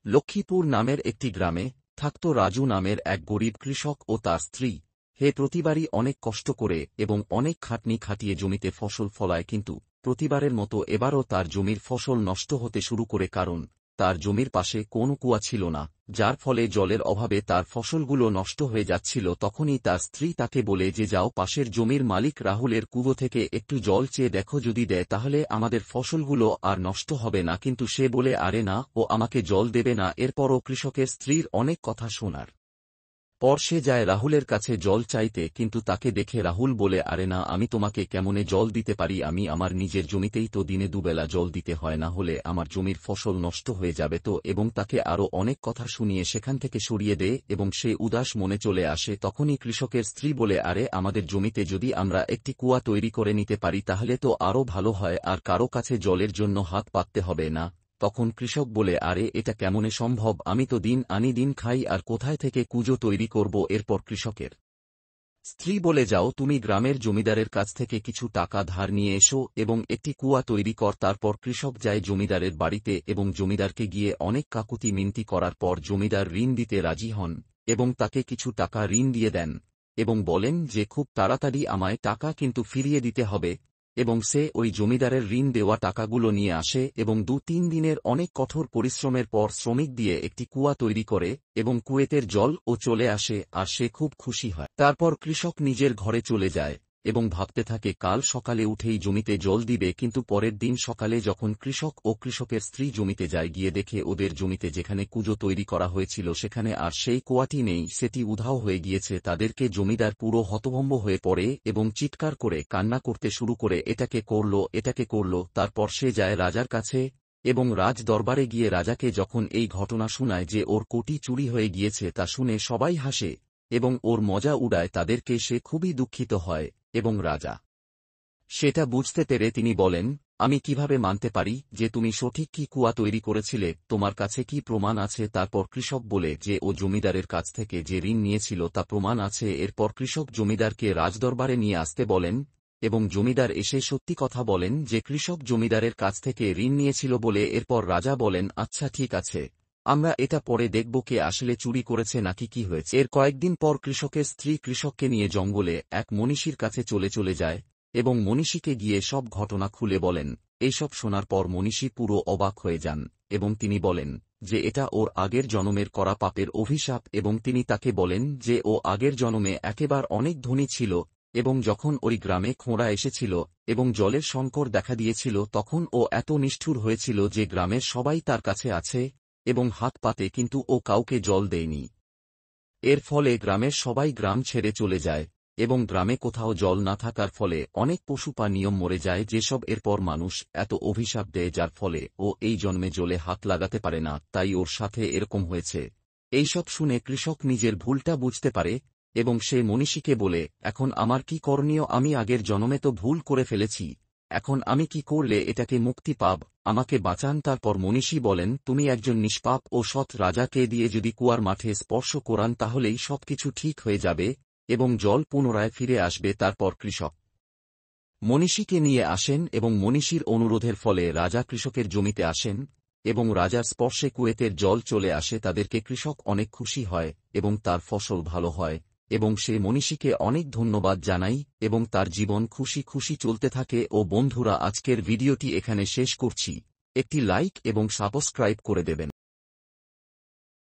লক্ষ্মীপুর নামের একটি গ্রামে থাকত রাজু নামের এক গরিব কৃষক ও তার স্ত্রী। হে প্রতিবারই অনেক কষ্ট করে এবং অনেক খাটনি খাটিয়ে জমিতে ফসল ফলায়, কিন্তু প্রতিবারের মতো এবারও তার জমির ফসল নষ্ট হতে শুরু করে, কারণ তার জমির পাশে কোনো কুয়া ছিল না, যার ফলে জলের অভাবে তার ফসলগুলো নষ্ট হয়ে যাচ্ছিল। তখনই তার স্ত্রী তাকে বলে যে, যাও পাশের জমির মালিক রাহুলের কুয়ো থেকে একটু জল চেয়ে দেখো, যদি দেয় তাহলে আমাদের ফসলগুলো আর নষ্ট হবে না। কিন্তু সে বলে, আরে না, ও আমাকে জল দেবে না। এরপরও কৃষকের স্ত্রীর অনেক কথা শোনার পর সে যায় রাহুলের কাছে জল চাইতে, কিন্তু তাকে দেখে রাহুল বলে, আরে না, আমি তোমাকে কেমনে জল দিতে পারি, আমি আমার নিজের জমিতেই তো দিনে দুবেলা জল দিতে হয়, না হলে আমার জমির ফসল নষ্ট হয়ে যাবে তো। এবং তাকে আরও অনেক কথা শুনিয়ে সেখান থেকে সরিয়ে দেয় এবং সে উদাস মনে চলে আসে। তখনই কৃষকের স্ত্রী বলে, আরে আমাদের জমিতে যদি আমরা একটি কুয়া তৈরি করে নিতে পারি তাহলে তো আরও ভালো হয়, আর কারো কাছে জলের জন্য হাত পাততে হবে না। তখন কৃষক বলে, আরে এটা কেমনে সম্ভব, আমি তো দিন আনি দিন খাই, আর কোথায় থেকে কুজো তৈরি করব। এরপর কৃষকের স্ত্রী বলে, যাও তুমি গ্রামের জমিদারের কাছ থেকে কিছু টাকা ধার নিয়ে এসো এবং একটি কুয়া তৈরি কর। তারপর কৃষক যায় জমিদারের বাড়িতে এবং জমিদারকে গিয়ে অনেক কাকুতি মিনতি করার পর জমিদার ঋণ দিতে রাজি হন এবং তাকে কিছু টাকা ঋণ দিয়ে দেন এবং বলেন যে খুব তাড়াতাড়ি আমায় টাকা কিন্তু ফিরিয়ে দিতে হবে। এবং সে ওই জমিদারের ঋণ দেওয়া টাকাগুলো নিয়ে আসে এবং 2-3 দিনের অনেক কঠোর পরিশ্রমের পর শ্রমিক দিয়ে একটি কুয়া তৈরি করে এবং কুয়েতের জল ও চলে আসে, আর সে খুব খুশি হয়। তারপর কৃষক নিজের ঘরে চলে যায় এবং ভাবতে থাকে কাল সকালে উঠেই জমিতে জল দিবে। কিন্তু পরের দিন সকালে যখন কৃষক ও কৃষকের স্ত্রী জমিতে যায়, গিয়ে দেখে ওদের জমিতে যেখানে কুজো তৈরি করা হয়েছিল সেখানে আর সেই কুয়াটি নেই, সেটি উধাও হয়ে গিয়েছে। তাদেরকে জমিদার পুরো হতভম্ব হয়ে পড়ে এবং চিৎকার করে কান্না করতে শুরু করে, এটাকে করলো, এটাকে করলো। তারপর সে যায় রাজার কাছে এবং রাজ দরবারে গিয়ে রাজাকে যখন এই ঘটনা শোনায় যে ওর কোটি চুরি হয়ে গিয়েছে, তা শুনে সবাই হাসে এবং ওর মজা উড়ায় তাদেরকে। সে খুবই দুঃখিত হয় এবং রাজা সেটা বুঝতে পেরে তিনি বলেন, আমি কিভাবে মানতে পারি যে তুমি সঠিক কি কুয়া তৈরি করেছিলে, তোমার কাছে কি প্রমাণ আছে? তারপর কৃষক বলে যে ও জমিদারের কাছ থেকে যে ঋণ নিয়েছিল তা প্রমাণ আছে। এরপর কৃষক জমিদারকে রাজদরবারে নিয়ে আসতে বলেন এবং জমিদার এসে সত্যি কথা বলেন যে কৃষক জমিদারের কাছ থেকে ঋণ নিয়েছিল বলে। এরপর রাজা বলেন, আচ্ছা ঠিক আছে, আমরা এটা পরে দেখব কে আসলে চুরি করেছে নাকি কি হয়েছে। এর কয়েকদিন পর কৃষকের স্ত্রী কৃষককে নিয়ে জঙ্গলে এক মনীষীর কাছে চলে যায় এবং মনীষীকে গিয়ে সব ঘটনা খুলে বলেন। এইসব শোনার পর মনীষী পুরো অবাক হয়ে যান এবং তিনি বলেন যে এটা ওর আগের জন্মের করা পাপের অভিশাপ, এবং তিনি তাকে বলেন যে ও আগের জন্মে একেবারে অনেক ধনী ছিল এবং যখন ওই গ্রামে খোঁড়া এসেছিল এবং জলের সংকট দেখা দিয়েছিল তখন ও এত নিষ্ঠুর হয়েছিল যে গ্রামের সবাই তার কাছে আছে এবং হাত পাতে, কিন্তু ও কাউকে জল দেয়নি। এর ফলে গ্রামের সবাই গ্রাম ছেড়ে চলে যায় এবং গ্রামে কোথাও জল না থাকার ফলে অনেক পশু বা নিয়ম মরে যায়, যেসব এরপর মানুষ এত অভিশাপ দেয় যার ফলে ও এই জন্মে জলে হাত লাগাতে পারে না, তাই ওর সাথে এরকম হয়েছে। এইসব শুনে কৃষক নিজের ভুলটা বুঝতে পারে এবং সে মনীষীকে বলে, এখন আমার কি করণীয়, আমি আগের জন্মে তো ভুল করে ফেলেছি, এখন আমি কি করলে এটাকে মুক্তি পাব, আমাকে বাঁচান। তারপর মনীষী বলেন, তুমি একজন নিষ্পাপ ও সৎ রাজাকে দিয়ে যদি কুয়ার মাঠে স্পর্শ করান তাহলেই সবকিছু ঠিক হয়ে যাবে এবং জল পুনরায় ফিরে আসবে। তারপর কৃষক মনীষীকে নিয়ে আসেন এবং মনীষীর অনুরোধের ফলে রাজা কৃষকের জমিতে আসেন এবং রাজার স্পর্শে কুয়েতের জল চলে আসে। তাদেরকে কৃষক অনেক খুশি হয় এবং তার ফসল ভালো হয় এবং সে মনীষীকে অনেক ধন্যবাদ জানাই এবং তার জীবন খুশি খুশি চলতে থাকে। ও বন্ধুরা, আজকের ভিডিওটি এখানে শেষ করছি, একটি লাইক এবং সাবস্ক্রাইব করে দেবেন।